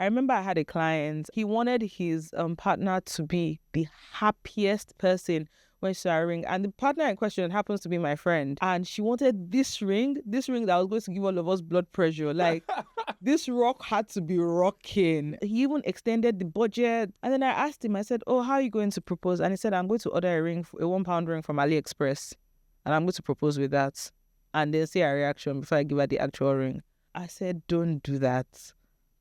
I remember I had a client. He wanted his partner to be the happiest person when she saw a ring. And the partner in question happens to be my friend. And she wanted this ring that was going to give all of us blood pressure. Like, this rock had to be rocking. He even extended the budget. And then I asked him, I said, oh, how are you going to propose? And he said, I'm going to order a ring, a £1 ring from AliExpress. And I'm going to propose with that. And then see her reaction before I give her the actual ring. I said, don't do that.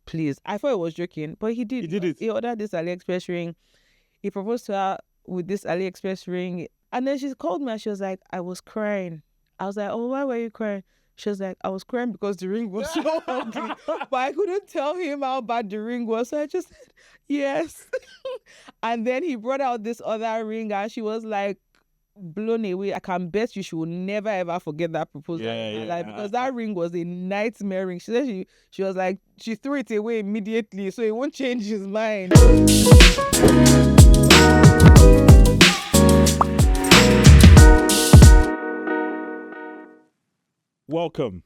Please. I thought he was joking, but he did. He did it. He ordered this AliExpress ring. He proposed to her with this AliExpress ring. And then she called me and she was like, I was crying. I was like, oh, why were you crying? She was like, I was crying because the ring was so ugly. But I couldn't tell him how bad the ring was. So I just said, yes. And then he brought out this other ring and she was like, blown away. I can bet you she will never ever forget that proposal in her life, because that ring was a nightmare ring. She said she was like, she threw it away immediately so it won't change his mind. Welcome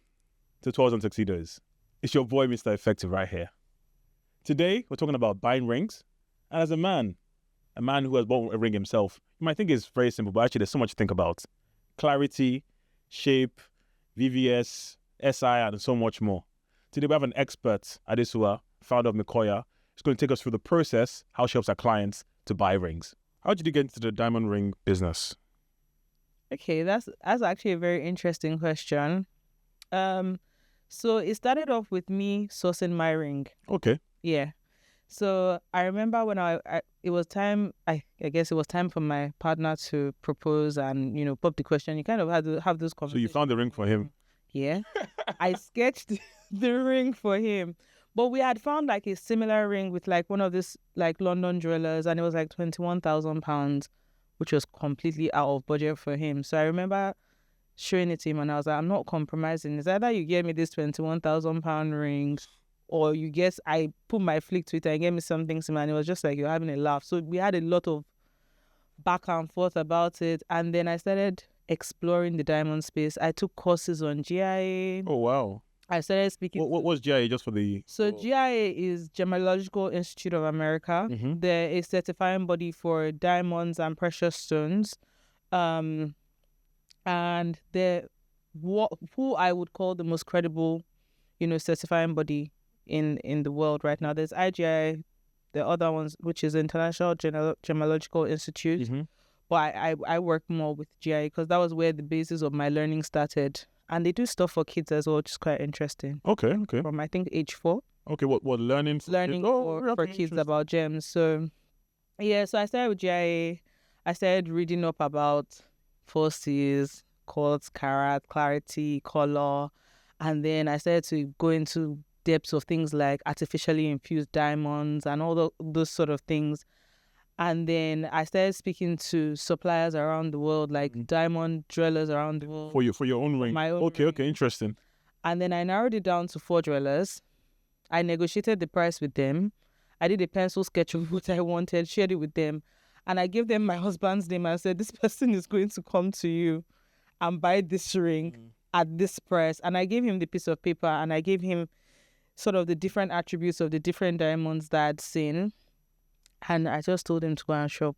to Twirls and Tuxedos. It's your boy, Mr. Effective, right here. Today, we're talking about buying rings. And as a man who has bought a ring himself, you might think it's very simple, but actually there's so much to think about. Clarity, shape, VVS, SI, and so much more. Today, we have an expert, Adesua, founder of Mikoya, who's going to take us through the process, how she helps her clients to buy rings. How did you get into the diamond ring business? Okay, that's actually a very interesting question. So it started off with me sourcing my ring. Okay. Yeah. So I remember when it was time, I guess it was time for my partner to propose and, pop the question. You kind of had to have those conversations. So you found the ring for him? Yeah. I sketched the ring for him. But we had found like a similar ring with like one of this like London jewelers, and it was like £21,000, which was completely out of budget for him. So I remember showing it to him and I was like, I'm not compromising. It's either you get me this £21,000 ring, or you guess I put my flick to it and get me something similar. And it was just like you're having a laugh. So we had a lot of back and forth about it. And then I started exploring the diamond space. I took courses on GIA. Oh, wow. I started speaking. What was GIA, just for the... So GIA is Gemological Institute of America. Mm-hmm. They're a certifying body for diamonds and precious stones. And they're who I would call the most credible, certifying body in the world right now. There's IGI, the other ones, which is International Gemological Institute. Mm-hmm. But I work more with GIA because that was where the basis of my learning started. And they do stuff for kids as well, which is quite interesting. Okay. From, I think, age 4. Okay, what learning? For kids about gems. So, yeah, so I started with GIA. I started reading up about forces, quartz, carat, clarity, color. And then I started to go into depths of things like artificially infused diamonds and all those sort of things. And then I started speaking to suppliers around the world, like diamond jewelers around the world. For your own ring? My own Okay, ring. Okay, interesting. And then I narrowed it down to 4 jewelers. I negotiated the price with them. I did a pencil sketch of what I wanted, shared it with them. And I gave them my husband's name and said, this person is going to come to you and buy this ring at this price. And I gave him the piece of paper and I gave him sort of the different attributes of the different diamonds that I'd seen. And I just told him to go and shop.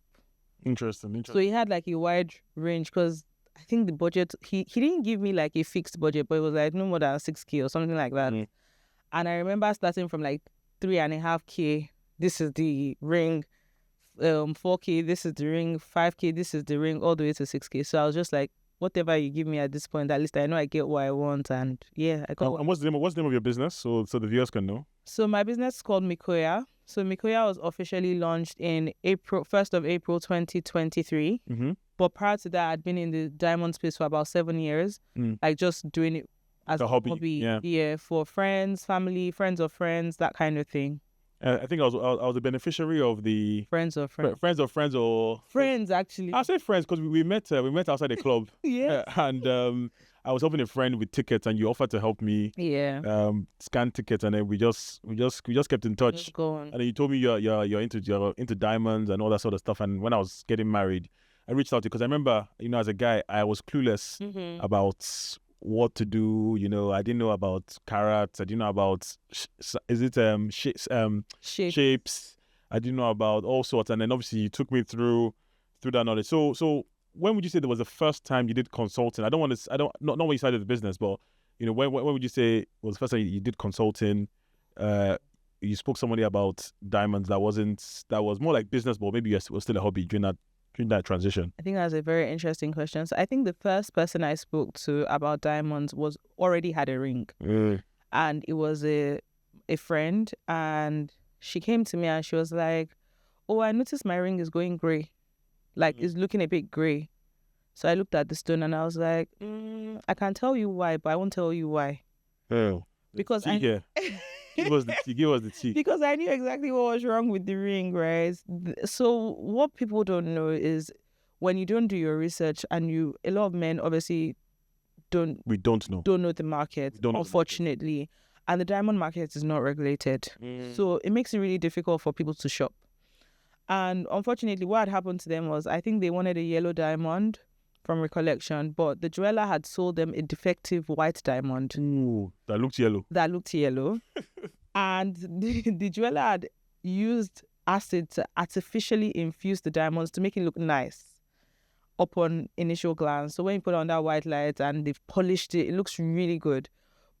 Interesting. So he had like a wide range because I think the budget, he didn't give me like a fixed budget, but it was like no more than 6K or something like that. And I remember starting from like 3.5K. This is the ring. 4K, this is the ring. 5K, this is the ring, all the way to 6K. So I was just like, whatever you give me at this point, at least I know I get what I want. And yeah, I got And what's the name of your business so the viewers can know? So my business is called Mikoya. So Mikoya was officially launched in 1st of April 2023. Mm-hmm. But prior to that, I'd been in the diamond space for about 7 years. Like just doing it as a hobby. Yeah, for friends, family, friends of friends, that kind of thing. I think I was a beneficiary of the friends of friends. Friends, actually. I say friends because we met outside the club. Yeah. And I was helping a friend with tickets, and you offered to help me. Yeah. Scan tickets, and then we just kept in touch. Just go on. And then you told me you're into diamonds and all that sort of stuff. And when I was getting married, I reached out to you because I remember, as a guy, I was clueless about what to do. You know, I didn't know about carats. I didn't know about Shape. shapes. I didn't know about all sorts. And then obviously you took me through that knowledge. So when would you say there was the first time you did consulting? I don't want to. I don't not when you started the business, but you know, when would you say was the first time you did consulting? You spoke to somebody about diamonds that was more like business, but maybe it was still a hobby during that transition. I think that's a very interesting question. So I think the first person I spoke to about diamonds already had a ring, and it was a friend, and she came to me and she was like, "Oh, I noticed my ring is going grey, like it's looking a bit grey." So I looked at the stone and I was like, "I can't tell you why, but I won't tell you why." Oh, because give us the tea. Because I knew exactly what was wrong with the ring, right? So what people don't know is when you don't do your research, and a lot of men obviously don't know the market, unfortunately. And the diamond market is not regulated. So it makes it really difficult for people to shop. And unfortunately, what had happened to them was, I think they wanted a yellow diamond from recollection, but the jeweler had sold them a defective white diamond. Ooh, that looked yellow. And the jeweler had used acid to artificially infuse the diamonds to make it look nice upon initial glance. So when you put on that white light and they've polished it, it looks really good.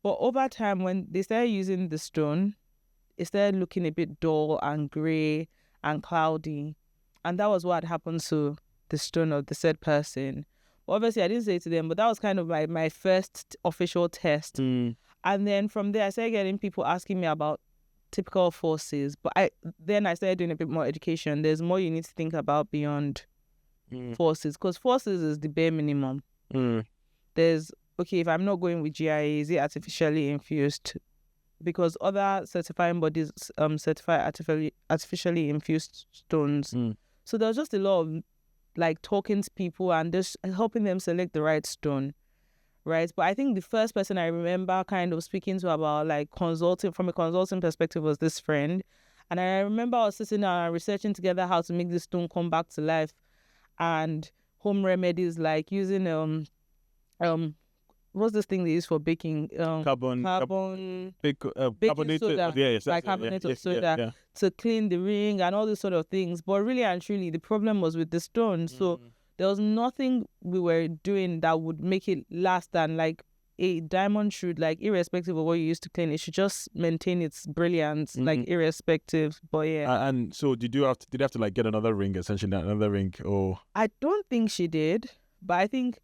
But over time, when they started using the stone, it started looking a bit dull and grey and cloudy. And that was what had happened to the stone of the said person. Obviously, I didn't say it to them, but that was kind of my first official test. And then from there, I started getting people asking me about typical forces. But I started doing a bit more education. There's more you need to think about beyond forces, because forces is the bare minimum. There's, okay, if I'm not going with GIA, is it artificially infused? Because other certifying bodies certify artificially infused stones. So there was just a lot of like talking to people and just helping them select the right stone, right? But I think the first person I remember kind of speaking to about like consulting from a consulting perspective was this friend. And I remember I was sitting down and researching together how to make this stone come back to life, and home remedies like using what's this thing they use for baking? Carbonated soda, carbonated soda to clean the ring and all these sort of things. But really and truly, the problem was with the stone. So there was nothing we were doing that would make it last. And like a diamond should, like, irrespective of what you use to clean, it should just maintain its brilliance, like irrespective. But yeah. And so did you have to like get another ring, essentially another ring, or? I don't think she did, but I think.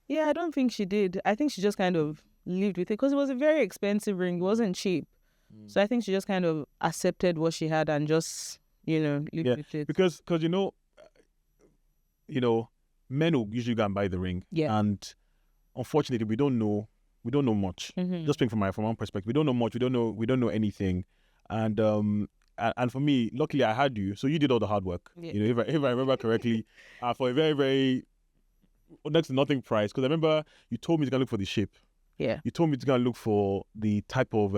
Yeah, I don't think she did. I think she just kind of lived with it because it was a very expensive ring. It wasn't cheap. So I think she just kind of accepted what she had and just, lived with it. Because men will usually go and buy the ring. Yeah. And unfortunately, we don't know much. Just speaking from my own perspective, we don't know much. We don't know anything. And for me, luckily I had you, so you did all the hard work. Yeah. If I remember correctly, for a very, very next to nothing price, because I remember you told me to go look for the shape. Yeah. You told me to go look for the type of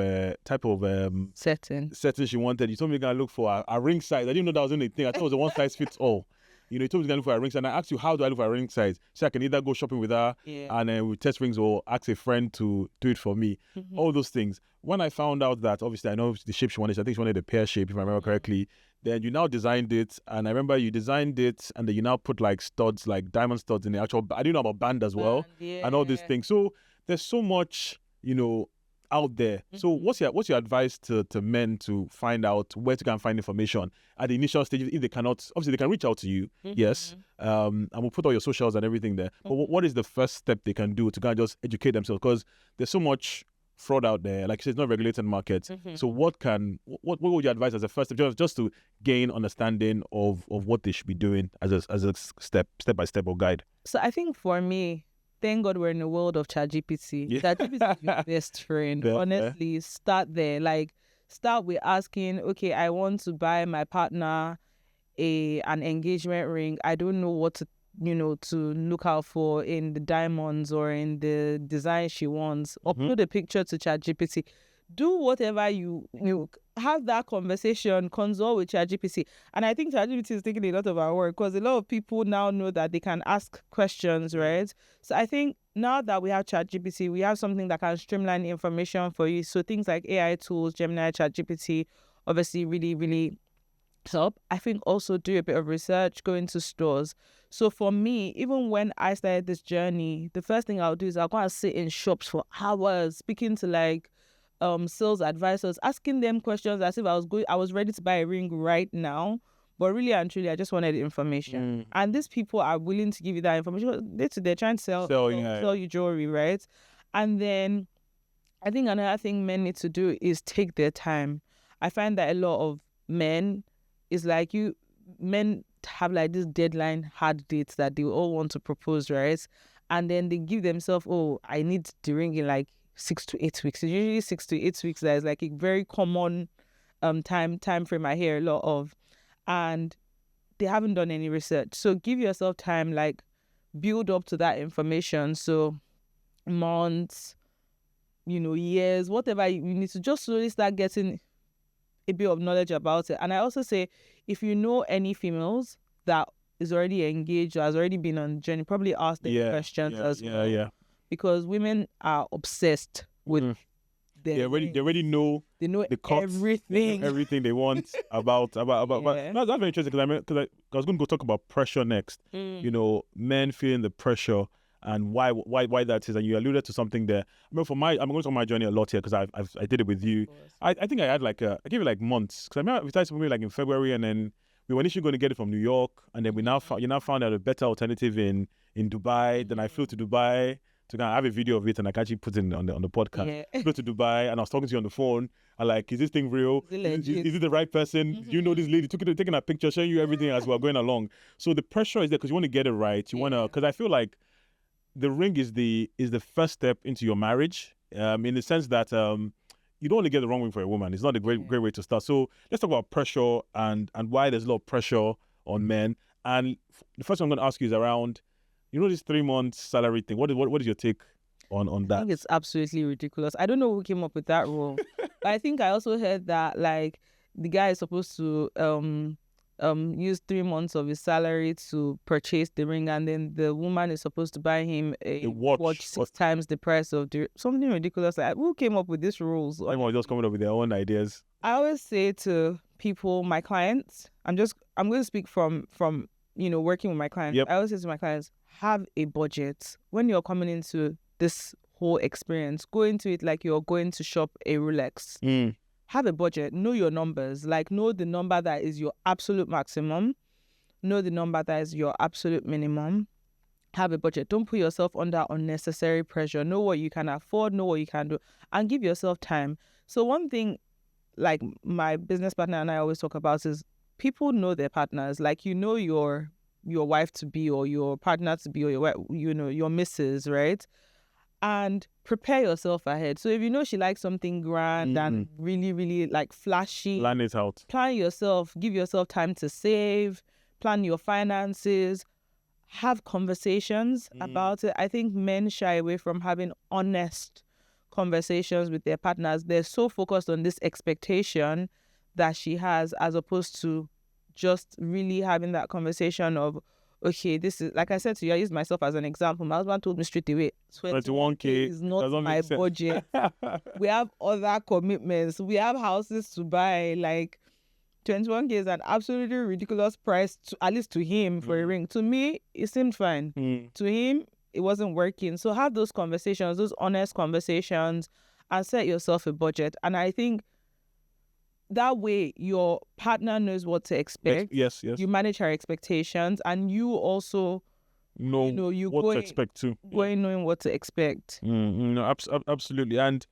setting she wanted. You told me to go look for a ring size. I didn't know that was only thing. I thought it was a one size fits all. You told me to go look for a ring size. And I asked you, how do I look for a ring size? So I can either go shopping with her and we test rings, or ask a friend to do it for me. All those things. When I found out that, obviously I know the shape she wanted, I think she wanted a pear shape, if I remember correctly. Then you now designed it, and I remember you designed it, and then you now put like studs, like diamond studs in the actual. I didn't know about band as well, and all these things. So there's so much, out there. So what's your advice to men to find out where to go and find information at the initial stages? If they cannot, obviously they can reach out to you, yes, and we'll put all your socials and everything there. But what is the first step they can do to kind of just educate themselves? Because there's so much fraud out there. Like you said, it's not a regulated market. So what would you advise as a first step, just to gain understanding of what they should be doing as a step by step or guide? So I think for me, thank God we're in a world of ChatGPT. Yeah. ChatGPT is your best friend. Honestly, start there. Like, start with asking, okay, I want to buy my partner an engagement ring. I don't know what to look out for in the diamonds or in the design she wants. Upload a picture to ChatGPT. do whatever you have that conversation, consult with ChatGPT. And I think ChatGPT is taking a lot of our work because a lot of people now know that they can ask questions, right? So I think now that we have ChatGPT, we have something that can streamline information for you. So things like AI tools, Gemini, ChatGPT, obviously really, really help. I think also do a bit of research, go into stores. So for me, even when I started this journey, the first thing I'll do is I'll go and sit in shops for hours, speaking to like sales advisors, asking them questions as if I was ready to buy a ring right now. But really and truly, I just wanted information. And these people are willing to give you that information. They're trying to sell you jewelry, right? And then I think another thing men need to do is take their time. I find that a lot of men is like men have like this deadline hard dates that they all want to propose, right? And then they give themselves, oh, I need the ring in like 6 to 8 weeks. It's usually 6 to 8 weeks. That is like a very common time frame I hear a lot of, and they haven't done any research. So give yourself time, like build up to that information. So months, years, whatever you need to just slowly start getting a bit of knowledge about it. And I also say, if you know any females that is already engaged or has already been on the journey, probably ask them questions as well. Yeah. Because women are obsessed with them. They already know. They know the cuts, everything. Everything they want about. Yeah. But that's very interesting because I was going to go talk about pressure next. Men feeling the pressure and why that is. And you alluded to something there. I mean, I'm going to talk my journey a lot here because I did it with you. I think I had I gave it like months because I remember we started maybe like in February, and then we were initially going to get it from New York, and then you now found out a better alternative in Dubai. Then I flew to Dubai. I have a video of it and I can actually put it on the podcast. Yeah. Flew to Dubai and I was talking to you on the phone. I'm like, is this thing real? Is it the right person? Do you know this lady? Taking a picture, showing you everything as we're going along. So the pressure is there because you want to get it right. You want to, because I feel like the ring is the first step into your marriage. In the sense that you don't want to get the wrong ring for a woman. It's not a great way to start. So let's talk about pressure and why there's a lot of pressure on men. And the first one I'm going to ask you is around, this 3 months salary thing. What is your take on that? I think it's absolutely ridiculous. I don't know who came up with that rule. But I think I also heard that like the guy is supposed to use 3 months of his salary to purchase the ring, and then the woman is supposed to buy him a watch 6 times the price of something ridiculous. Like, who came up with these rules? Everyone just coming up with their own ideas. I always say to people, my clients, I'm going to speak from working with my clients. Yep. I always say to my clients, have a budget. When you're coming into this whole experience, go into it like you're going to shop a Rolex. Have a budget. Know your numbers. Like, know the number that is your absolute maximum. Know the number that is your absolute minimum. Have a budget. Don't put yourself under unnecessary pressure. Know what you can afford. Know what you can do. And give yourself time. So one thing, like my business partner and I always talk about is people know their partners. Like, your wife to be or your partner to be or your missus, right? And prepare yourself ahead. So if you know she likes something grand and really, really like flashy, plan it out. Plan yourself, give yourself time to save, plan your finances, have conversations about it. I think men shy away from having honest conversations with their partners. They're so focused on this expectation that she has, as opposed to just really having that conversation of, okay, this is, like I said to you, I use myself as an example. My husband told me straight away, 21K is not my budget. We have other commitments. We have houses to buy. Like, 21K is an absolutely ridiculous price, at least to him, for a ring. To me, it seemed fine. To him, it wasn't working. So have those conversations, those honest conversations, and set yourself a budget. And I think that way your partner knows what to expect. Yes. You manage her expectations, and you also know what to expect too. Knowing what to expect. No, absolutely. And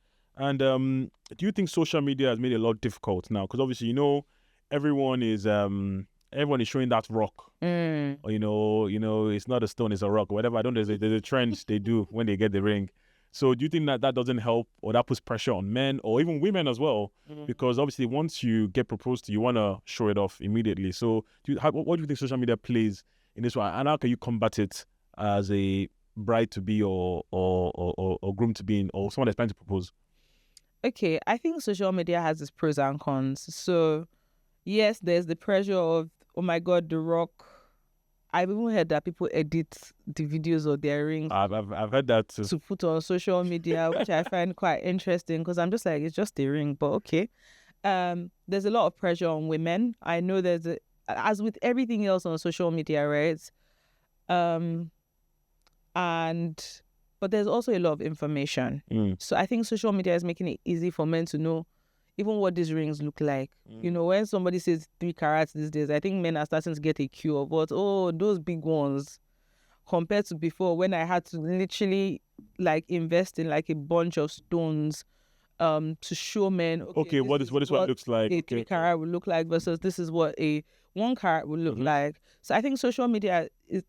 do you think social media has made it a lot difficult now? Because obviously, everyone is showing that rock. Or it's not a stone, it's a rock. Whatever. I don't know. There's a trend they do when they get the ring. So do you think that doesn't help, or that puts pressure on men or even women as well? Because obviously once you get proposed to, you want to show it off immediately. So what do you think social media plays in this one? And how can you combat it as a bride to be or groom to be, or someone that's planning to propose? okay, I think social media has its pros and cons. So yes, there's the pressure of, oh my God, The Rock. I've even heard that people edit the videos of their rings I've heard that too. to put on social media, which I find quite interesting because I'm just like, it's just a ring, but okay. There's a lot of pressure on women. I know as with everything else on social media, right? Um, and but there's also a lot of information. So I think social media is making it easy for men to know even what these rings look like. You know, when somebody says 3 carats these days, I think men are starting to get a cue of what, oh, those big ones, compared to before when I had to literally like invest in like a bunch of stones to show men, Okay, what is what it looks like? a 3 carat would look like versus this is what a 1 carat would look like. So I think social media is,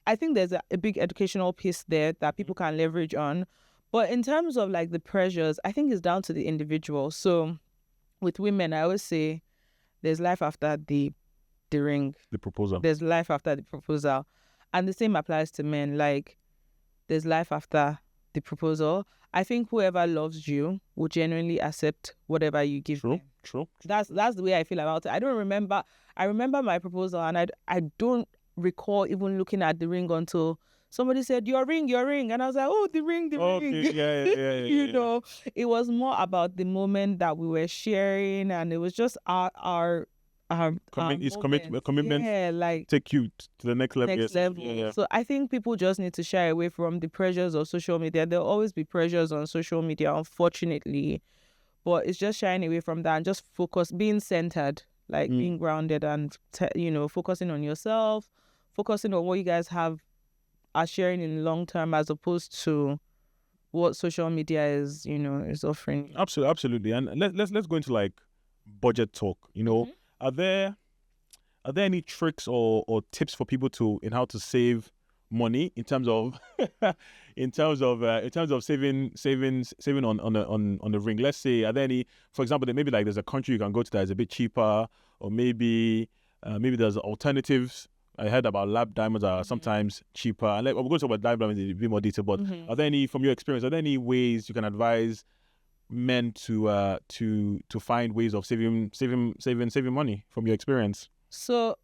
I think there's a big educational piece there that people can leverage on. But in terms of like the pressures, I think it's down to the individual. So with women, I always say there's life after the ring. The proposal. There's life after the proposal. And the same applies to men. Like, there's life after the proposal. I think whoever loves you will genuinely accept whatever you give them. True. That's the way I feel about it. I remember my proposal, and I don't recall even looking at the ring until somebody said, your ring. And I was like, oh, the ring. Okay, yeah. You know, it was more about the moment that we were sharing, and it was just our commitment. Yeah, like take you to the next level. next level. Yeah. So I think people just need to shy away from the pressures of social media. There'll always be pressures on social media, unfortunately, but it's just shying away from that and just being centered, like being grounded and focusing on yourself, focusing on what you guys are sharing in the long term, as opposed to what social media is offering. Absolutely. And let's go into like budget talk. Are there any tricks or tips for people in how to save money in terms of saving on the ring? Let's say, are there any, for example, maybe like there's a country you can go to that is a bit cheaper, or maybe there's alternatives. I heard about lab diamonds are sometimes cheaper. And we're going to talk about lab diamonds in a bit more detail. But are there any, from your experience, ways you can advise men to find ways of saving money from your experience? So,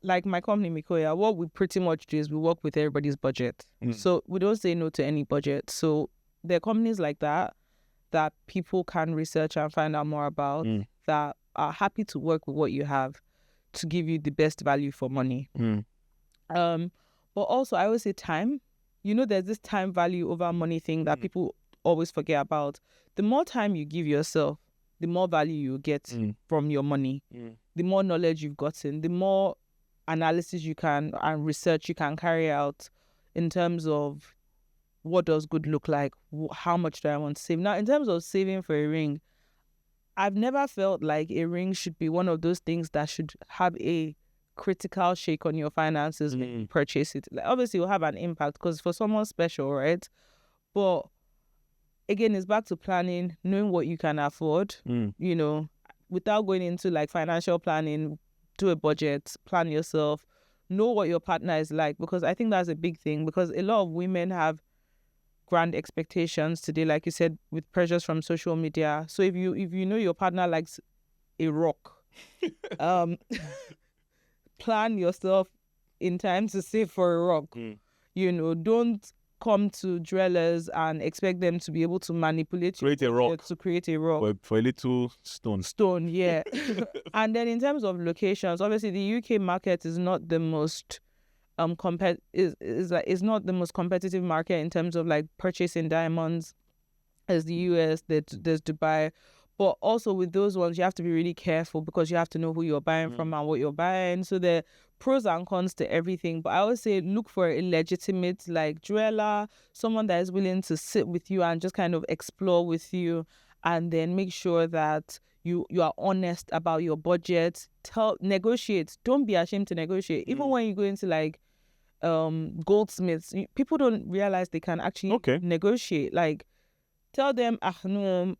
like my company, Mikoya, what we pretty much do is we work with everybody's budget. So we don't say no to any budget. So there are companies like that people can research and find out more about, that are happy to work with what you have to give you the best value for money. But also I always say time. There's this time value over money thing that people always forget about. The more time you give yourself, the more value you get from your money. The more knowledge you've gotten, the more analysis you can and research you can carry out in terms of what does good look like, how much do I want to save. Now, in terms of saving for a ring, I've never felt like a ring should be one of those things that should have a critical shake on your finances when you purchase it. Like, obviously, it will have an impact because for someone special, right? But again, it's back to planning, knowing what you can afford, without going into like financial planning. Do a budget, plan yourself, know what your partner is like, because I think that's a big thing, because a lot of women have grand expectations today, like you said, with pressures from social media. So if you know your partner likes a rock, plan yourself in time to save for a rock. Don't come to dwellers and expect them to be able to manipulate you to create a rock for a little stone. Yeah. And then in terms of locations, obviously the UK market is not the most is not the most competitive market in terms of like purchasing diamonds as the US. There's Dubai. But also with those ones, you have to be really careful because you have to know who you're buying from and what you're buying. So there are pros and cons to everything. But I always say look for a legitimate like jeweler, someone that is willing to sit with you and just kind of explore with you, and then make sure that you are honest about your budget. Negotiate. Don't be ashamed to negotiate. Even when you go into like goldsmiths, people don't realize they can actually negotiate. Like, tell them, no,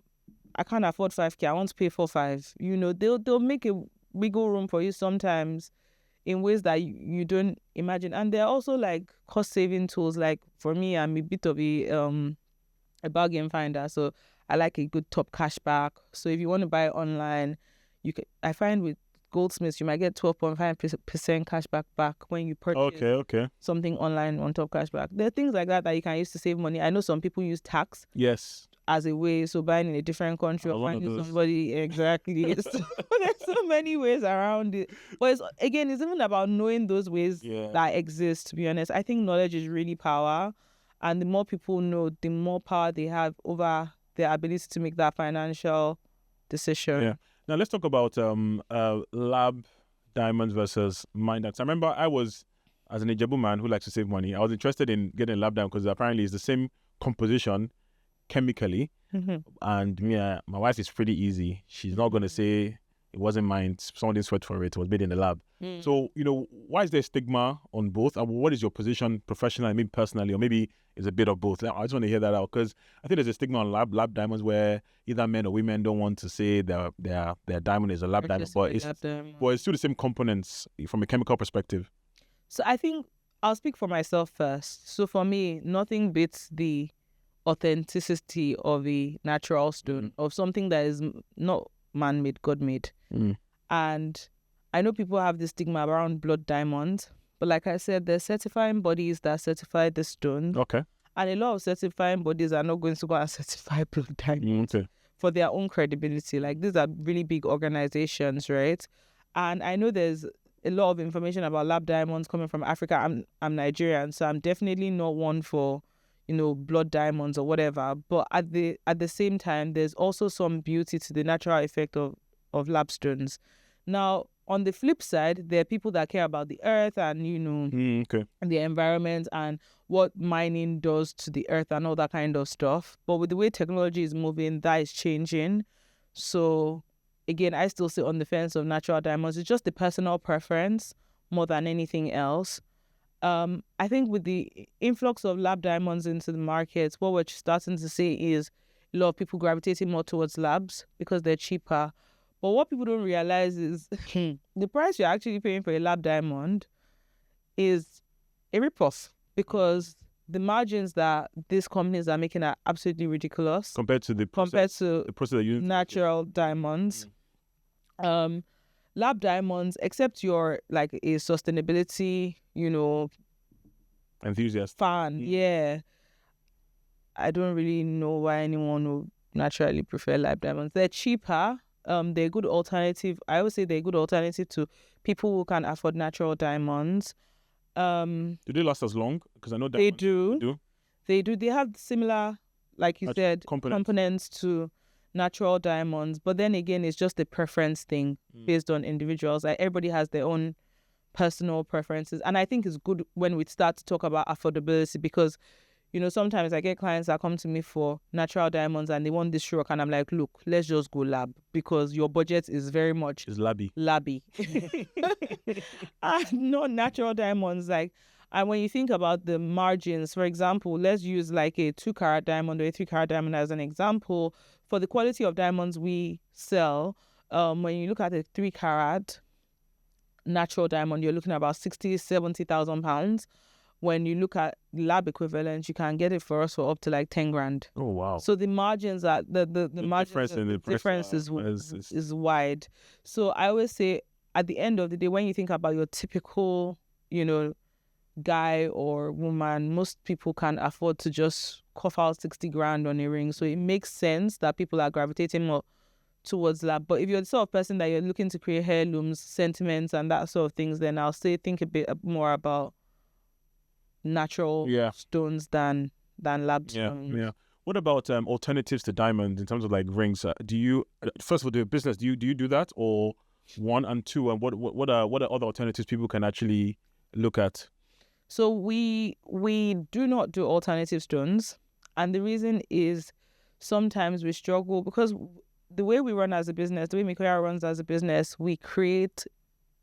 I can't afford 5K. I want to pay 4-5. They'll make a wiggle room for you sometimes in ways that you don't imagine. And there are also like cost saving tools. Like for me, I'm a bit of a bargain finder. So I like a good top cashback. So if you want to buy it online, I find with Goldsmiths, you might get 12.5% cashback back when you purchase Okay. something online on top cashback. There are things like that you can use to save money. I know some people use tax Yes. as a way, so buying in a different country or One of finding those. somebody exactly. There's so many ways around it. But it's even about knowing those ways that exist, to be honest. I think knowledge is really power. And the more people know, the more power they have over their ability to make that financial decision. Yeah. Now let's talk about lab diamonds versus mine diamonds. I remember I was, as an Ijebu man who likes to save money, I was interested in getting a lab diamond because apparently it's the same composition chemically. And my wife is pretty easy. She's not going to say it wasn't mine. Someone didn't sweat for it. It was made in the lab. So, why is there stigma on both? And what is your position professionally, maybe personally, or maybe it's a bit of both? I just want to hear that out because I think there's a stigma on lab diamonds where either men or women don't want to say their diamond is a lab diamond, but it's still the same components from a chemical perspective. So I think I'll speak for myself first. So for me, nothing beats the authenticity of a natural stone, of something that is not man-made, God-made. And I know people have this stigma around blood diamonds, but like I said, there's certifying bodies that certify the stone. Okay. And a lot of certifying bodies are not going to go and certify blood diamonds for their own credibility. Like, these are really big organizations, right? And I know there's a lot of information about lab diamonds coming from Africa. I'm Nigerian, so I'm definitely not one for blood diamonds or whatever. But at the same time, there's also some beauty to the natural effect of lab stones. Now, on the flip side, there are people that care about the earth and, the environment and what mining does to the earth and all that kind of stuff. But with the way technology is moving, that is changing. So, again, I still sit on the fence of natural diamonds. It's just the personal preference more than anything else. I think with the influx of lab diamonds into the market, what we're starting to see is a lot of people gravitating more towards labs because they're cheaper. But what people don't realize is the price you're actually paying for a lab diamond is a ripoff, because the margins that these companies are making are absolutely ridiculous compared to the process that you natural diamonds. Lab diamonds, except you're like a sustainability, enthusiast fan, I don't really know why anyone would naturally prefer lab diamonds. They're cheaper. They're a good alternative. I would say they're a good alternative to people who can afford natural diamonds. Do they last as long? Because I know they do. They do. They have similar, like you said, components to natural diamonds. But then again, it's just a preference thing based on individuals. Like, everybody has their own personal preferences. And I think it's good when we start to talk about affordability, because sometimes I get clients that come to me for natural diamonds and they want this rock, and I'm like, look, let's just go lab, because your budget is very much labby. And not natural diamonds. And when you think about the margins, for example, let's use like a 2-carat diamond or a 3-carat diamond as an example. For the quality of diamonds we sell, when you look at a 3-carat natural diamond, you're looking at about 60,000-70,000 pounds. When you look at lab equivalent, you can get it for us for up to like 10 grand. Oh wow! So the margins are the difference is wide. So I always say, at the end of the day, when you think about your typical, guy or woman, most people can afford to just cough out 60 grand on a ring. So it makes sense that people are gravitating more towards lab. But if you're the sort of person that you're looking to create heirlooms, sentiments, and that sort of things, then I'll say think a bit more about natural stones than lab stones. Yeah. What about alternatives to diamonds in terms of like rings? Do you, first of all, do business? Do you do that, or one and two? And what are other alternatives people can actually look at? So we do not do alternative stones, and the reason is sometimes we struggle because the way we run as a business, the way Mikoya runs as a business,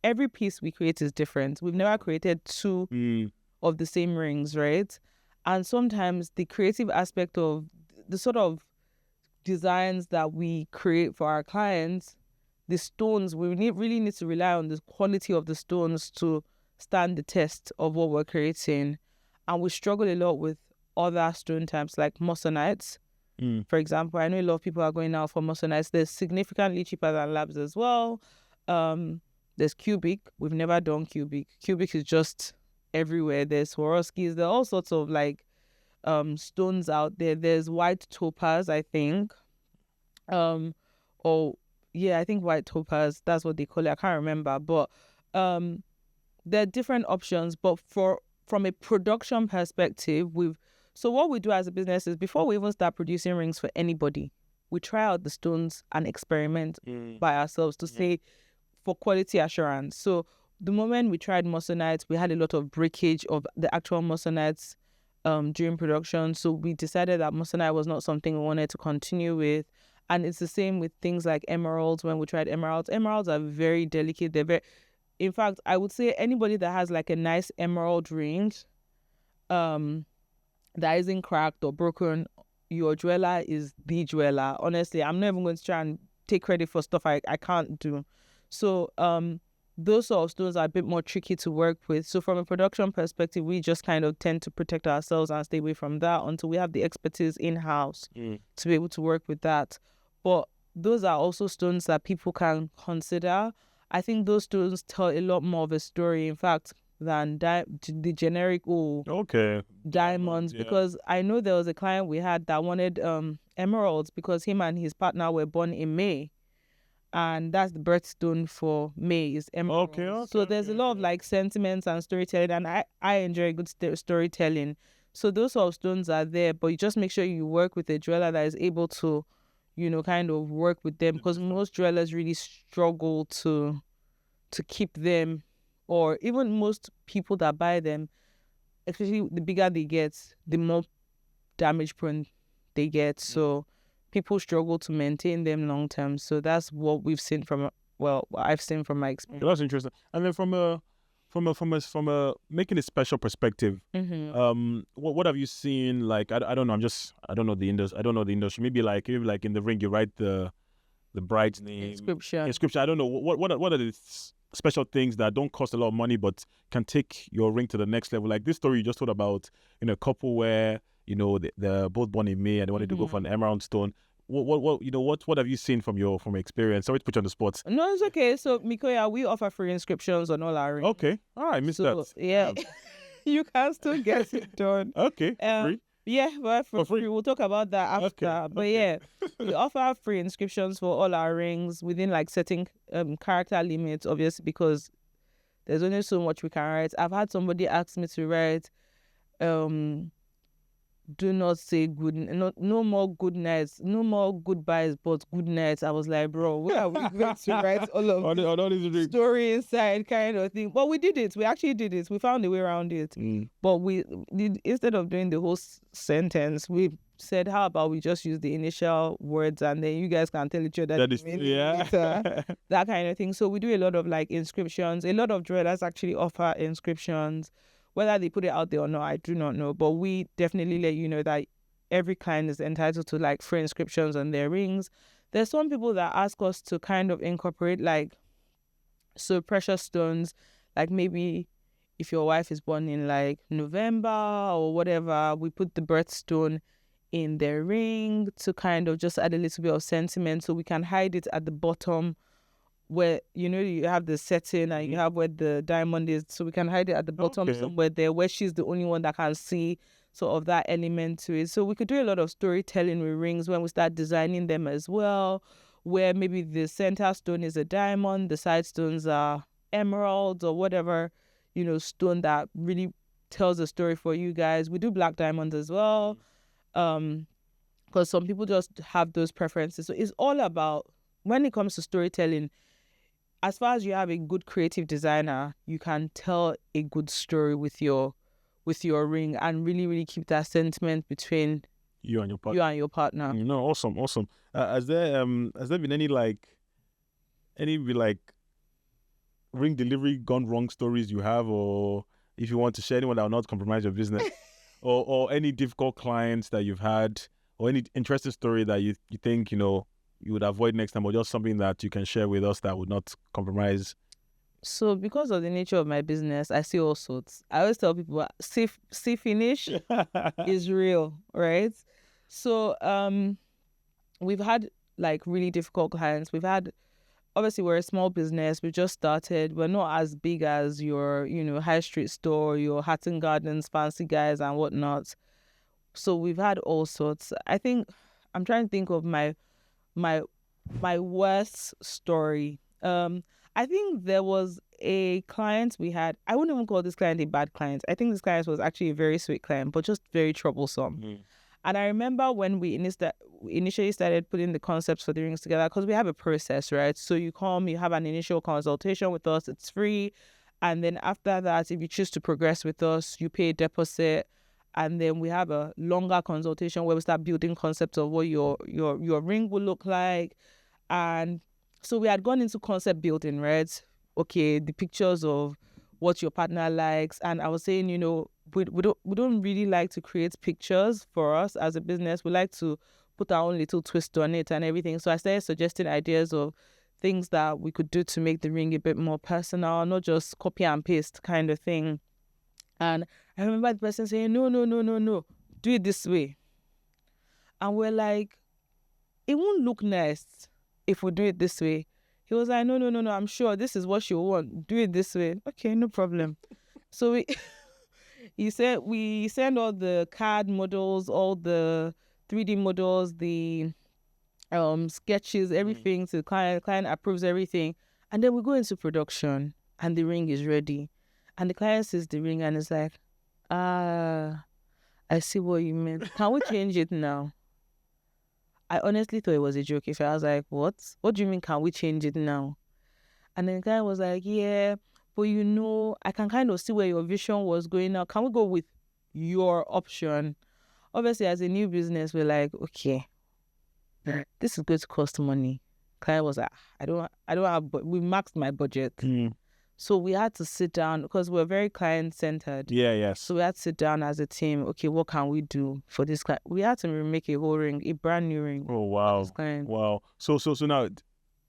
every piece we create is different. We've never created two of the same rings, right? And sometimes the creative aspect of the sort of designs that we create for our clients, the stones, we really need to rely on the quality of the stones to stand the test of what we're creating. And we struggle a lot with other stone types like moissanites. For example, I know a lot of people are going out for moissanites. They're significantly cheaper than labs as well. There's cubic. We've never done cubic. Cubic is just everywhere. There's Swarovskis. There are all sorts of like stones out there. There's white topaz, I think. Or yeah, I think white topaz. That's what they call it. I can't remember. But there are different options. But from a production perspective, so what we do as a business is before we even start producing rings for anybody, we try out the stones and experiment by ourselves to say for quality assurance. So the moment we tried moissanites, we had a lot of breakage of the actual moissanites during production. So we decided that moissanite was not something we wanted to continue with. And it's the same with things like emeralds. When we tried emeralds, emeralds are very delicate. In fact, I would say anybody that has like a nice emerald ring, that isn't cracked or broken, your jeweler is the jeweler. Honestly, I'm not even going to try and take credit for stuff I can't do. So those sort of stones are a bit more tricky to work with. So from a production perspective, we just kind of tend to protect ourselves and stay away from that until we have the expertise in-house to be able to work with that. But those are also stones that people can consider. I think those stones tell a lot more of a story, in fact, than the generic diamonds. Because I know there was a client we had that wanted emeralds because him and his partner were born in May. And that's the birthstone for May is emerald. So there's a lot of like sentiments and storytelling, and I enjoy good storytelling. So those sort of stones are there, but you just make sure you work with a jeweler that is able to, kind of work with them, because most jewelers really struggle to keep them, or even most people that buy them, especially the bigger they get, the more damage prone they get. So people struggle to maintain them long term. So that's what we've seen what I've seen from my experience. That's interesting. And then from a making a special perspective, what have you seen? Like I don't know. I don't know the industry. I don't know the industry. Maybe like in the ring, you write the bride's name, inscription. I don't know what are the special things that don't cost a lot of money but can take your ring to the next level. Like this story you just told about, a couple where they're both born in May and they wanted to go for an emerald stone. What have you seen from your experience? Sorry to put you on the spot. No, it's okay. So Mikoya, we offer free inscriptions on all our rings. Okay. I missed that. Yeah. You can still get it done. Okay. Free? Yeah, but for free. We'll talk about that after. Okay. But yeah, we offer free inscriptions for all our rings within like certain character limits, obviously, because there's only so much we can write. I've had somebody ask me to write do not say no more good nights, no more goodbyes, but good nights. I was like, bro, where are we going to write all of this story inside kind of thing? But we did it. We actually did it. We found a way around it. But we did, instead of doing the whole sentence, we said, how about we just use the initial words and then you guys can tell each other that kind of thing. So we do a lot of like inscriptions. A lot of jewelers actually offer inscriptions. Whether they put it out there or not, I do not know. But we definitely let you know that every client is entitled to like free inscriptions on their rings. There's some people that ask us to kind of incorporate like precious stones, like maybe if your wife is born in like November or whatever, we put the birthstone in their ring to kind of just add a little bit of sentiment, so we can hide it at the bottom where you have the setting and you have where the diamond is, so we can hide it at the bottom somewhere there where she's the only one that can see sort of that element to it. So we could do a lot of storytelling with rings when we start designing them as well, where maybe the center stone is a diamond, the side stones are emeralds or whatever stone that really tells a story for you guys. We do black diamonds as well, because some people just have those preferences. So it's all about, when it comes to storytelling, as far as you have a good creative designer, you can tell a good story with your ring and really, really keep that sentiment between you and your partner. Awesome. Has there been any ring delivery gone wrong stories you have, or if you want to share anyone that will not compromise your business, or any difficult clients that you've had, or any interesting story that you think you would avoid next time, or just something that you can share with us that would not compromise? So because of the nature of my business, I see all sorts. I always tell people, see finish is real, right? So we've had like really difficult clients. We've had, obviously we're a small business. We just started. We're not as big as your, high street store, your Hatton Gardens, fancy guys and whatnot. So we've had all sorts. I think I'm trying to think of my worst story. I think there was a client we had. I wouldn't even call this client a bad client. I think this client was actually a very sweet client, but just very troublesome. Mm. And I remember when we initially started putting the concepts for the rings together, because we have a process, right? So you come, you have an initial consultation with us, it's free. And then after that, if you choose to progress with us, you pay a deposit. And then we have a longer consultation where we start building concepts of what your ring will look like. And so we had gone into concept building, right? Okay, the pictures of what your partner likes. And I was saying, we don't really like to create pictures for us as a business. We like to put our own little twist on it and everything. So I started suggesting ideas of things that we could do to make the ring a bit more personal, not just copy and paste kind of thing. And I remember the person saying, no, do it this way. And we're like, it won't look nice if we do it this way. He was like, no, I'm sure this is what she want. Do it this way. Okay, no problem. So he said we send all the CAD models, all the 3D models, the sketches, everything to the client. The client approves everything. And then we go into production and the ring is ready. And the client sees the ring and is like, I see what you meant. Can we change it now? I honestly thought it was a joke. If I was like, what? What do you mean, can we change it now? And then the guy was like, yeah, but I can kind of see where your vision was going now. Can we go with your option? Obviously, as a new business, we're like, okay, this is going to cost money. Client was like, I don't have, but we maxed my budget. Mm. So we had to sit down because we're very client-centered. Yeah, yes. So we had to sit down as a team. Okay, what can we do for this client? We had to make a whole ring, a brand new ring. Oh, wow. For this client. Wow. So now,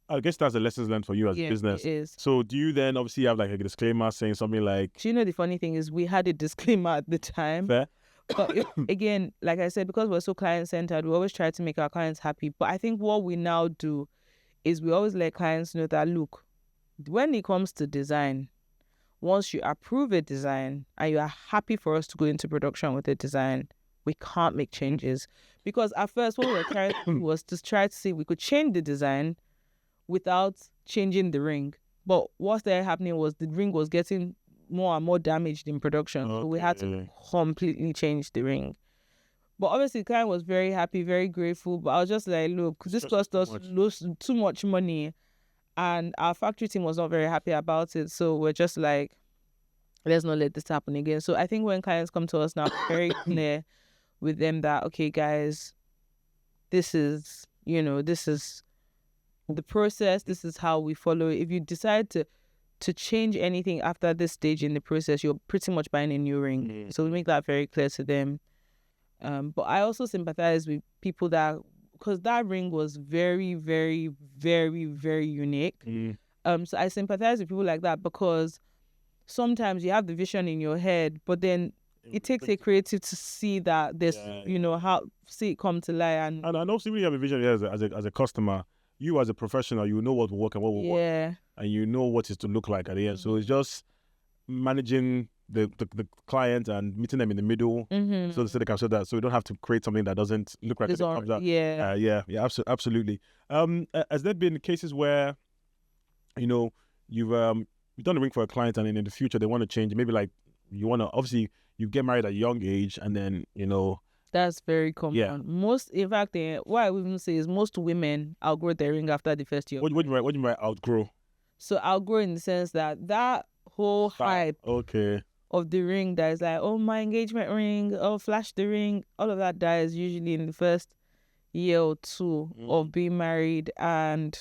I guess that's the lessons learned for you as a business. It is. So do you then obviously have like a disclaimer saying something like... Do you know the funny thing is we had a disclaimer at the time. Fair. But again, like I said, because we're so client-centered, we always try to make our clients happy. But I think what we now do is we always let clients know that, look, when it comes to design, once you approve a design and you are happy for us to go into production with a design, we can't make changes. Because at first, what we were trying to do was to try to see if we could change the design without changing the ring. But what started happening was the ring was getting more and more damaged in production. Okay. So we had to completely change the ring. But obviously, the client was very happy, very grateful. But I was just like, look, this cost us too much money. And our factory team was not very happy about it. So we're just like, let's not let this happen again. So I think when clients come to us now, very clear with them that, okay, guys, this is the process. This is how we follow it. If you decide to change anything after this stage in the process, you're pretty much buying a new ring. Mm. So we make that very clear to them. But I also sympathize with people because that ring was very, very, very, very unique. Mm. So I sympathize with people like that because sometimes you have the vision in your head, but then it takes a creative to see that there's, how see it come to life. And also when you have a vision as a customer, you as a professional, you know what will work and what will work, and you know what is to look like at the end. So it's just managing the client and meeting them in the middle, so they can show that. So we don't have to create something that doesn't look like it comes out. Absolutely. Has there been cases where, you've done a ring for a client and in the future they want to change? Maybe like obviously you get married at a young age and then that's very common. Yeah. In fact, what I would even say is most women outgrow their ring after the first year. What do you mean by outgrow? So outgrow in the sense that whole hype of the ring that is like, oh, my engagement ring, oh, flash the ring, all of that dies usually in the first year or two of being married. And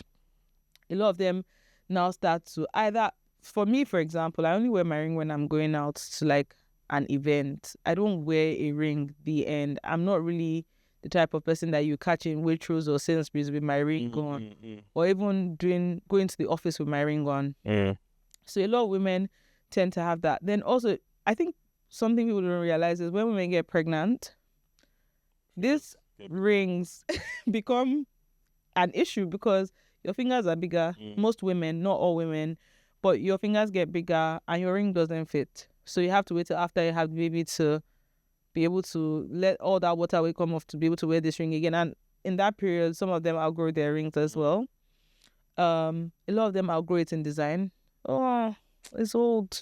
a lot of them now start to either, for me, for example, I only wear my ring when I'm going out to like an event. I don't wear a ring the end. I'm not really the type of person that you catch in Waitrose or Sainsbury's with my ring on, or even going to the office with my ring on. So a lot of women tend to have that. Then also, I think something people don't realize is when women get pregnant, this rings become an issue because your fingers are bigger. Most women, not all women, but your fingers get bigger and your ring doesn't fit. So you have to wait till after you have the baby to be able to let all that water weight come off to be able to wear this ring again. And in that period, some of them outgrow their rings as well. A lot of them outgrow it in design. Oh, it's old.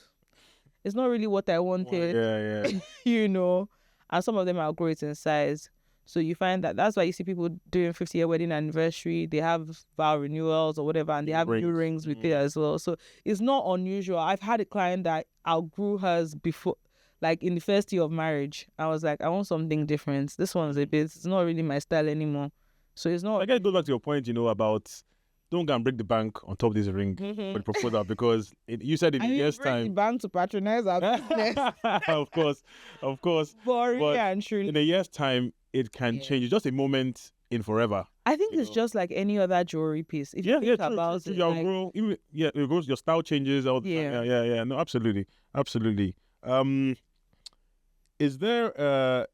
It's not really what I wanted. Yeah. You know, and some of them outgrow it in size. So you find that's why you see people doing 50-year wedding anniversary. They have vow renewals or whatever, and they have new rings with it as well. So it's not unusual. I've had a client that outgrew hers before, like in the first year of marriage. I was like, I want something different. This one's a bit, it's not really my style anymore. So it's not. I guess it goes back to your point, about don't go and break the bank on top of this ring for the proposal, because you said in a year's time. The bank to patronize our business. Of course. But and truly, in a year's time, it can change. It's just a moment in forever. I think it's just like any other jewelry piece. If you think about it, it grows. Your style changes. Yeah. No, absolutely. Is there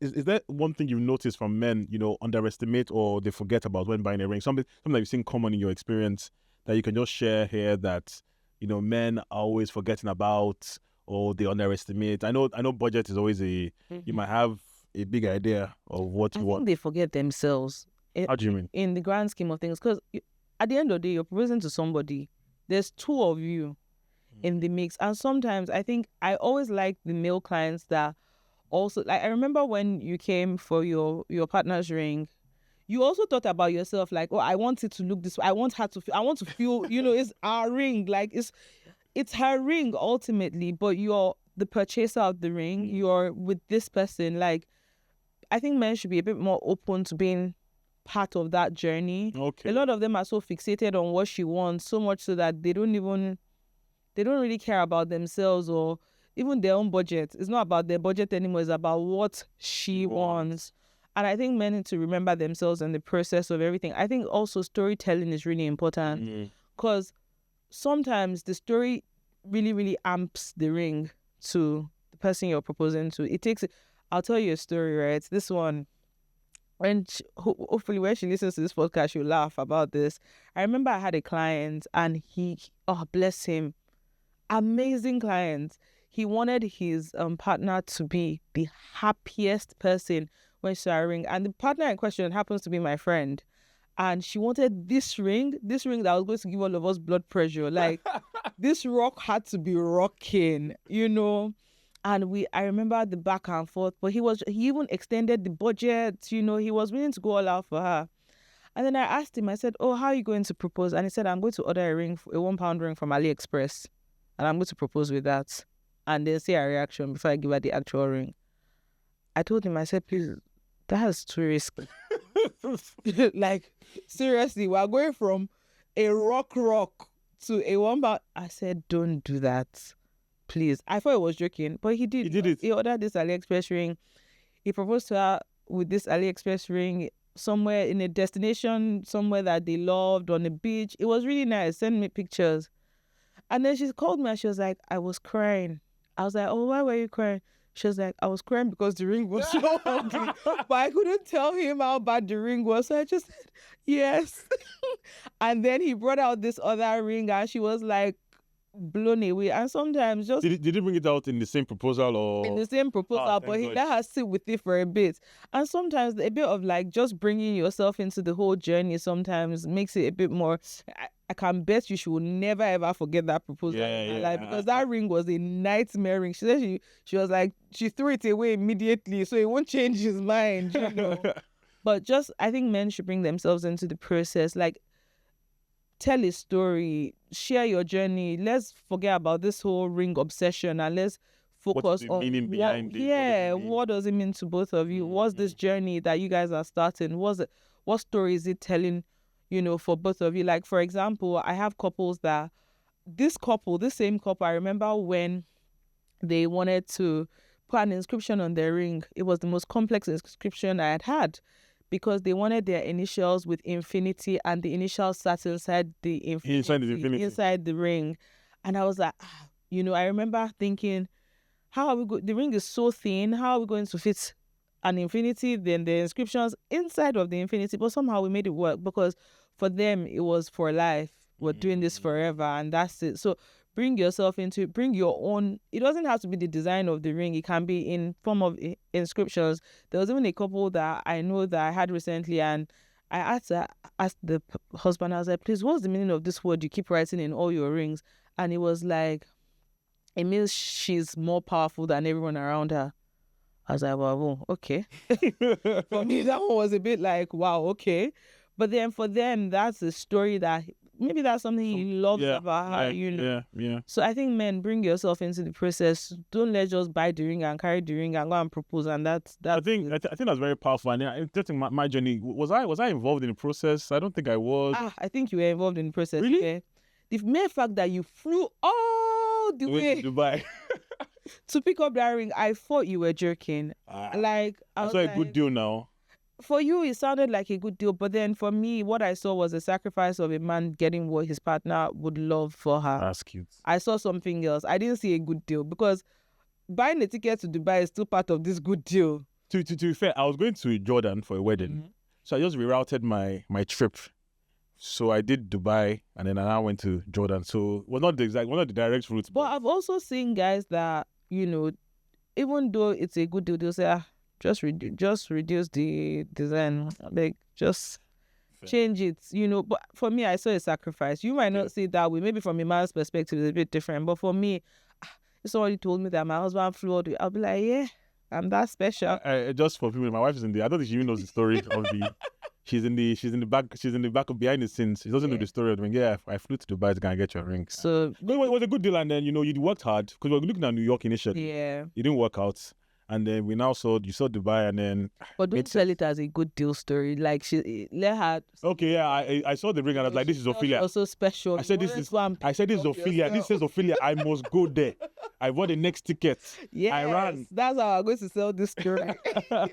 is there one thing you've noticed from men, underestimate or they forget about when buying a ring? Something that you've seen common in your experience that you can just share here that, men are always forgetting about or they underestimate. I know budget is always you might have a big idea of what you want. I think they forget themselves. How do you mean? In the grand scheme of things, because at the end of the day, you're proposing to somebody. There's two of you in the mix. And sometimes I think I always like the male clients that also, like, I remember when you came for your partner's ring, you also thought about yourself, like, oh, I want it to look this way. I want to feel, it's our ring. Like, it's her ring ultimately, but you're the purchaser of the ring. You're with this person. Like, I think men should be a bit more open to being part of that journey. Okay. A lot of them are so fixated on what she wants, so much so that they don't really care about themselves or even their own budget. It's not about their budget anymore. It's about what she wants. And I think men need to remember themselves in the process of everything. I think also storytelling is really important because sometimes the story really, really amps the ring to the person you're proposing to. I'll tell you a story, right? This one, hopefully when she listens to this podcast, she'll laugh about this. I remember I had a client and bless him, amazing client. He wanted his partner to be the happiest person when she saw a ring. And the partner in question happens to be my friend. And she wanted this ring that was going to give all of us blood pressure. Like, this rock had to be rocking, And I remember the back and forth. But he even extended the budget, he was willing to go all out for her. And then I asked him, I said, oh, how are you going to propose? And he said, I'm going to order a £1 ring from AliExpress. And I'm going to propose with that. And then see her reaction before I give her the actual ring. I told him, I said, please, that's too risky. Like, seriously, we're going from a rock to a £1. I said, don't do that, please. I thought he was joking, but he did. He did it. He ordered this AliExpress ring. He proposed to her with this AliExpress ring somewhere in a destination, somewhere that they loved, on the beach. It was really nice. Send me pictures. And then she called me and she was like, I was crying. I was like, oh, why were you crying? She was like, I was crying because the ring was so ugly. But I couldn't tell him how bad the ring was. So I just said, yes. And then he brought out this other ring and she was like blown away. And sometimes just... Did he bring it out in the same proposal or... In the same proposal, but he let her sit with it for a bit. And sometimes a bit of like just bringing yourself into the whole journey sometimes makes it a bit more... I can bet you she will never ever forget that proposal in her life because that ring was a nightmare ring. She said she was like, she threw it away immediately so it won't change his mind, But I think men should bring themselves into the process. Like, tell a story, share your journey. Let's forget about this whole ring obsession and let's focus on meaning behind it. What does it mean to both of you? What's this journey that you guys are starting? What story is it telling? For both of you. Like, for example, I have couples that this same couple, I remember when they wanted to put an inscription on their ring. It was the most complex inscription I had because they wanted their initials with infinity and the initials sat inside the infinity, inside the ring. And I was like, I remember thinking, how are we the ring is so thin, how are we going to fit an infinity, then the inscriptions inside of the infinity, but somehow we made it work because for them it was for life. We're doing this forever, and that's it. So bring yourself into it, bring your own. It doesn't have to be the design of the ring. It can be in form of inscriptions. There was even a couple that I know that I had recently, and I asked the husband, I was like, please, what's the meaning of this word you keep writing in all your rings? And it was like, it means she's more powerful than everyone around her. I was like, well, okay. For me, that one was a bit like, wow, okay. But then for them, that's a story that maybe that's something he loves about her, you know. Yeah. So I think, men, bring yourself into the process. Don't let just buy the ring and carry the ring and go and propose. And that's I think that's very powerful. And I just think my journey, was I involved in the process? I don't think I was. I think you were involved in the process. Really? Okay? The mere fact that you flew all the way to Dubai to pick up that ring, I thought you were joking. Like, I saw a good deal now. For you, it sounded like a good deal, but then for me, what I saw was a sacrifice of a man getting what his partner would love for her. That's cute. I saw something else. I didn't see a good deal because buying a ticket to Dubai is still part of this good deal. To be fair, I was going to Jordan for a wedding, so I just rerouted my trip. So I did Dubai, and then I now went to Jordan. So not the direct route. But I've also seen guys that, you know, even though it's a good deal, they'll say, just reduce the design, like just change it, you know. But for me, I saw a sacrifice. You might not see it that way. Maybe from a man's perspective, it's a bit different. But for me, if somebody told me that my husband flew all the way, I'll be like, yeah, I'm that special. Just for people, my wife is in the. I don't think she even knows the story of the. She's in the back of behind the scenes. She doesn't know the story of the ring. Yeah, I flew to Dubai to go and get your ring. So it was a good deal, and then you worked hard because we were looking at New York initially. Yeah, it didn't work out. And then you saw Dubai, and then. But don't sell it as a good deal story. Like, let her. Okay, yeah, I saw the ring and I was like, this is Ophelia. Also special. I said this is Ophelia. This says Ophelia. I must go there. I bought the next ticket. Yeah, I ran. That's how I'm going to sell this story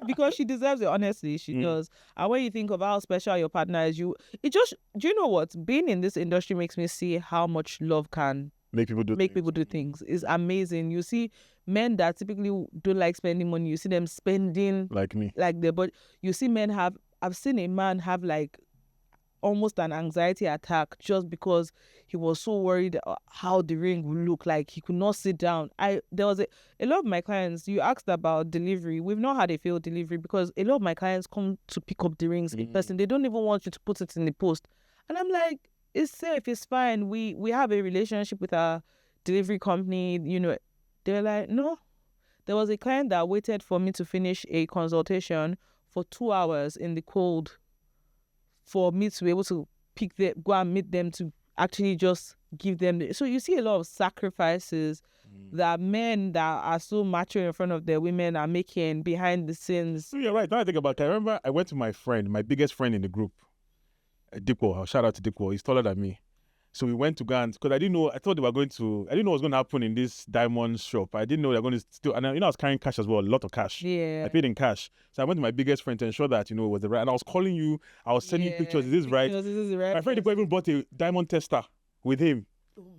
because she deserves it. Honestly, she does. And when you think of how special your partner is, do you know what? Being in this industry makes me see how much love can make people do things. It's amazing. You see men that typically don't like spending money, you see them spending like me, but you see men I've seen a man have like almost an anxiety attack just because he was so worried how the ring would look. Like, he could not sit down. There was a lot of my clients, you asked about delivery. We've not had a failed delivery because a lot of my clients come to pick up the rings in person. They don't even want you to put it in the post. And I'm like, it's safe, it's fine. We have a relationship with our delivery company, you know. They're like, no. There was a client that waited for me to finish a consultation for 2 hours in the cold for me to be able to go and meet them, to actually just give them. So you see a lot of sacrifices that men that are so mature in front of their women are making behind the scenes. So you're right. Now I think about it, I remember I went to my biggest friend in the group, Dippo. Shout out to Dippo. He's taller than me. So we went to Gans because I didn't know what was going to happen in this diamond shop. I didn't know they're going to steal. And I was carrying cash as well, a lot of cash. Yeah. I paid in cash. So I went to my biggest friend to ensure that, it was the right. And I was calling you. I was sending pictures. Is this right? This is right. My friend even bought a diamond tester with him.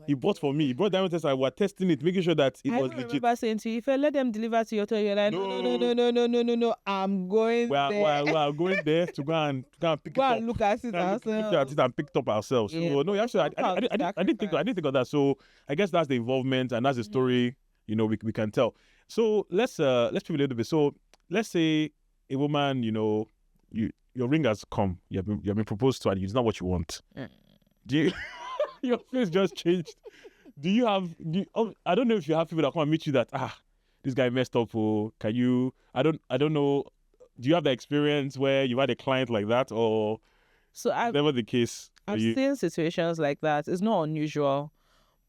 He bought for me. He brought diamond tester. We were testing it, making sure that it was legit. I remember saying to you, if I let them deliver to your hotel, you're like, no, I'm going there. We're going there to go and pick it up. Go and look at it ourselves. And pick it up ourselves. Yeah. So, no, actually, I didn't think of that. So I guess that's the involvement and that's the story, we can tell. So let's pivot a little bit. So let's say a woman, your ring has come. You have been proposed to, and it's not what you want. Do you? Your face just changed. I don't know if you have people that come and meet you that this guy messed up, or can you? I don't know. Do you have the experience where you had a client like that, or never the case? I've seen situations like that. It's not unusual,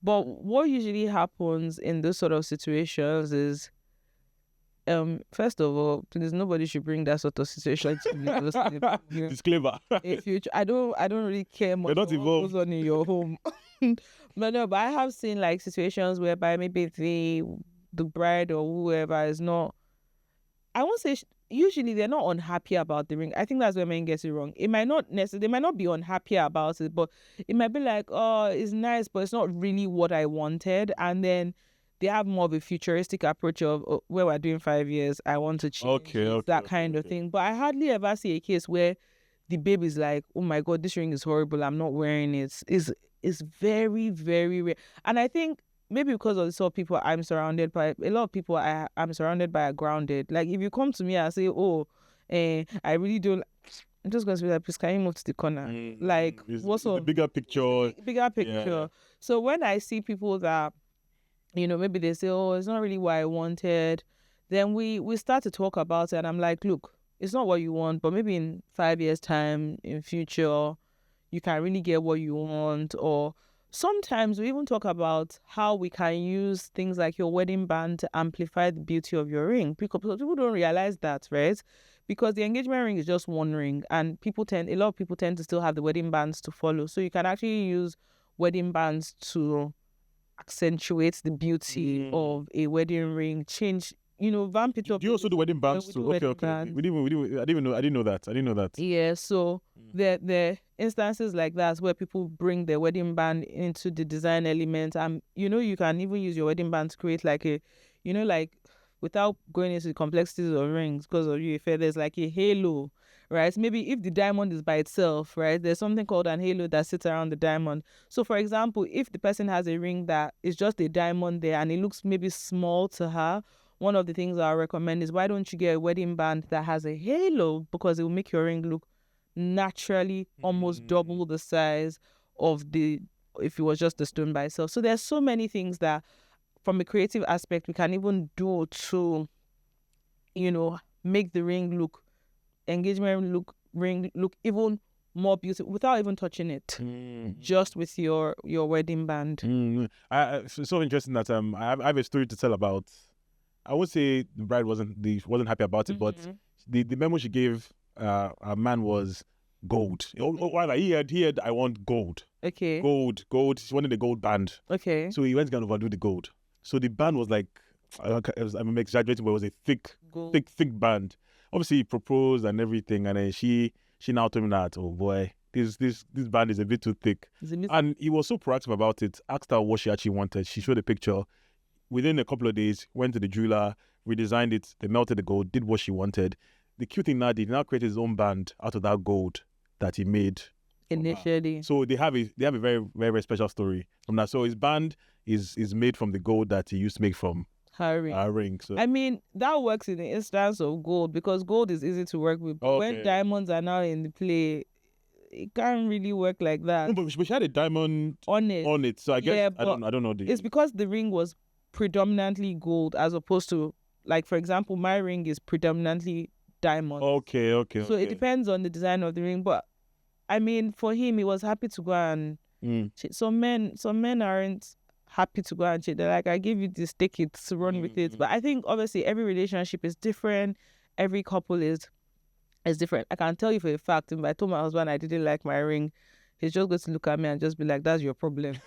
but what usually happens in those sort of situations is, first of all, please, nobody should bring that sort of situation to me. Disclaimer. I don't really care much what goes on in your home. But I have seen like situations whereby maybe the bride or whoever is not, I won't say, usually they're not unhappy about the ring. I think that's where men get it wrong. It might not necessarily, they might not be unhappy about it, but it might be like, oh, it's nice, but it's not really what I wanted. And then they have more of a futuristic approach of where we're doing 5 years, I want to change that kind of thing. But I hardly ever see a case where the babe is like, oh my God, this ring is horrible, I'm not wearing it. It's very, very rare. And I think maybe because of the sort of people I'm surrounded by, a lot of people I'm surrounded by are grounded. Like if you come to me and say, oh, I really don't, I'm just going to be like, please, can you move to the corner? Like, what's the bigger picture? Bigger picture. Yeah. So when I see people that, maybe they say, oh, it's not really what I wanted, then we start to talk about it. And I'm like, look, it's not what you want, but maybe in 5 years' time, in future, you can really get what you want. Or sometimes we even talk about how we can use things like your wedding band to amplify the beauty of your ring. Because people don't realize that, right? Because the engagement ring is just one ring, and a lot of people tend to still have the wedding bands to follow. So you can actually use wedding bands to accentuate the beauty of a wedding ring, change, vamp it up. Do you also do wedding bands too? Okay. I didn't know that. Yeah, so the instances like that where people bring their wedding band into the design element, and you can even use your wedding band to create like a, without going into the complexities of rings, because of there's like a halo, right? Maybe if the diamond is by itself, right, there's something called an halo that sits around the diamond. So for example, if the person has a ring that is just a diamond there and it looks maybe small to her, one of the things I recommend is, why don't you get a wedding band that has a halo, because it will make your ring look naturally almost double the size of if it was just a stone by itself. So there's so many things that from a creative aspect we can even do to, make the engagement ring look even more beautiful without even touching it, just with your wedding band. It's so interesting that I have a story to tell about. I would say the bride wasn't happy about it, but the memo she gave a man was gold. He had I want gold. Okay. Gold. She wanted a gold band. Okay. So he went to overdo the gold. So the band was like, I'm exaggerating, but it was a thick band. Obviously, he proposed and everything, and then she now told me that, oh boy, this band is a bit too thick. And he was so proactive about it. Asked her what she actually wanted. She showed a picture. Within a couple of days, went to the jeweler, redesigned it. They melted the gold, did what she wanted. The cute thing now, he now created his own band out of that gold that he made initially. So they have a very, very, very special story from that. So his band is made from the gold that he used to make from her ring. So I mean, that works in the instance of gold, because gold is easy to work with. But when diamonds are now in the play, it can't really work like that. No, but she had a diamond on it. So I guess I don't know. It's because the ring was predominantly gold, as opposed to, like, for example, my ring is predominantly diamond. Okay. So it depends on the design of the ring. But I mean, for him, he was happy to go and some men aren't happy to go and cheat. They're like, I give you this, take it, run with it. But I think obviously every relationship is different. Every couple is different. I can tell you for a fact, if I told my husband I didn't like my ring, he's just going to look at me and just be like, that's your problem.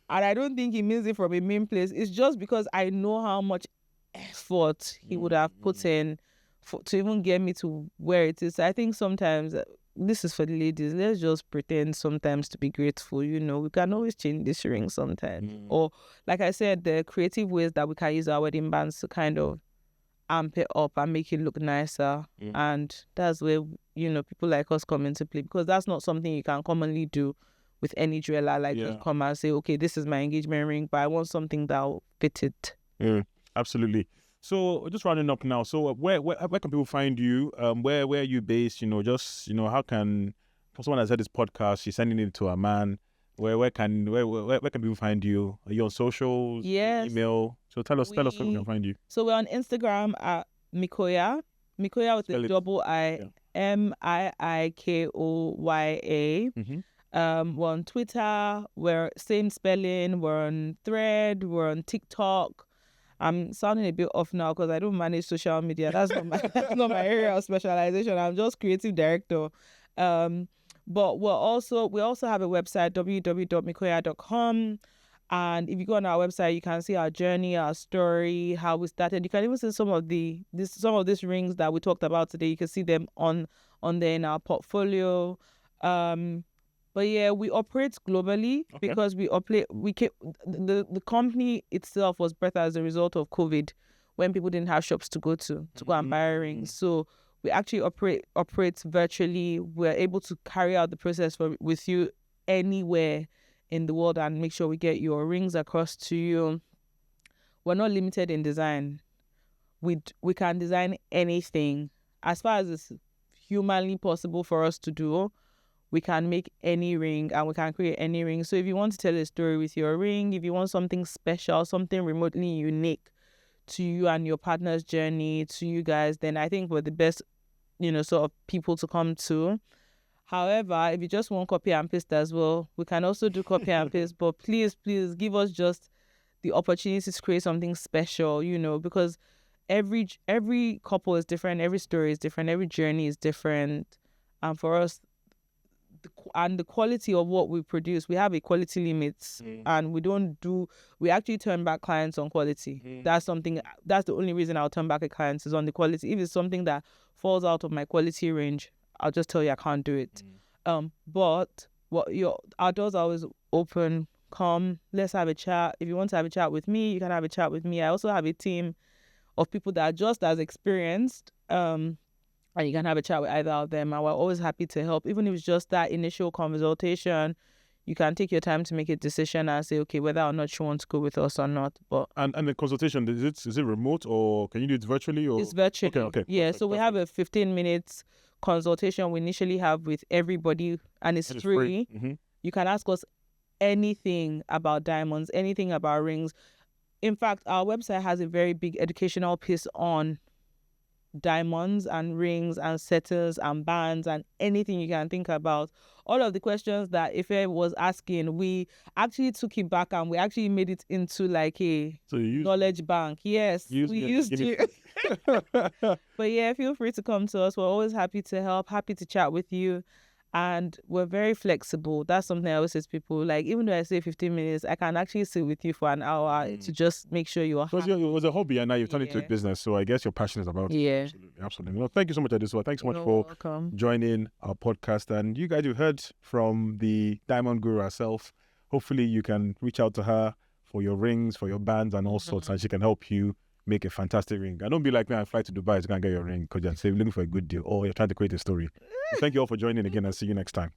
And I don't think he means it from a mean place. It's just because I know how much effort he would have put in to even get me to where it is. I think sometimes, this is for the ladies, let's just pretend sometimes to be grateful. We can always change this ring sometimes. Or, like I said, the creative ways that we can use our wedding bands to kind of amp it up and make it look nicer. And that's where, people like us come into play, because that's not something you can commonly do with any jeweler. Like, just come and say, okay, this is my engagement ring, but I want something that will fit it. Absolutely. So just rounding up now. So where can people find you? Where are you based? How can someone has heard this podcast, she's sending it to a man. Where can people find you? Are you on socials? Yes. Email? So tell us where we can find you. So we're on Instagram at Mikoya with a double I, MIIKOYA. We're on Twitter. We're same spelling. We're on Thread. We're on TikTok. I'm sounding a bit off now because I don't manage social media. That's not my area of specialization. I'm just creative director. But we also have a website, www.mikoya.com. And if you go on our website, you can see our journey, our story, how we started. You can even see some of these rings that we talked about today. You can see them on there in our portfolio. But yeah, we operate globally because the company itself was birthed as a result of COVID, when people didn't have shops to go go and buy rings. So we actually operate virtually. We're able to carry out the process with you anywhere in the world and make sure we get your rings across to you. We're not limited in design. We can design anything. As far as it's humanly possible for us to do, we can make any ring and we can create any ring. So if you want to tell a story with your ring, if you want something special, something remotely unique to you and your partner's journey, to you guys, then I think we're the best, sort of people to come to. However, if you just want copy and paste as well, we can also do copy and paste. But please give us just the opportunity to create something special, because every couple is different, every story is different, every journey is different. And for us, the quality of what we produce, we have a quality limits, and we actually turn back clients on quality. That's the only reason I'll turn back a client is on the quality. If it's something that falls out of my quality range, I'll just tell you I can't do it. But our doors are always open. Come, let's have a chat. If you want to have a chat with me, you can have a chat with me. I also have a team of people that are just as experienced, and you can have a chat with either of them, and we're always happy to help. Even if it's just that initial consultation, you can take your time to make a decision and say, okay, whether or not you want to go with us or not. But and the consultation, is it remote, or can you do it virtually? Or it's virtually. Okay. Yeah, so we have a 15 minutes consultation we initially have with everybody, and it's free. You can ask us anything about diamonds, anything about rings. In fact, our website has a very big educational piece on diamonds and rings and setters and bands and anything you can think about. All of the questions that Ife was asking, we actually took it back and we actually made it into like a knowledge bank. Yes, we used it. But yeah, feel free to come to us. We're always happy to help, happy to chat with you. And we're very flexible. That's something I always say to people. Like, even though I say 15 minutes, I can actually sit with you for an hour to just make sure you are happy. It was a hobby, and now you've turned it into a business. So I guess you're passionate about it. Yeah. Absolutely. Well, thank you so much, Adesua. Thanks so much for joining our podcast. And you guys, you heard from the Diamond Guru herself. Hopefully you can reach out to her for your rings, for your bands and all sorts, and she can help you make a fantastic ring. And don't be like me and fly to Dubai to go and get your ring because you're looking for a good deal or you're trying to create a story. Thank you all for joining again, and see you next time.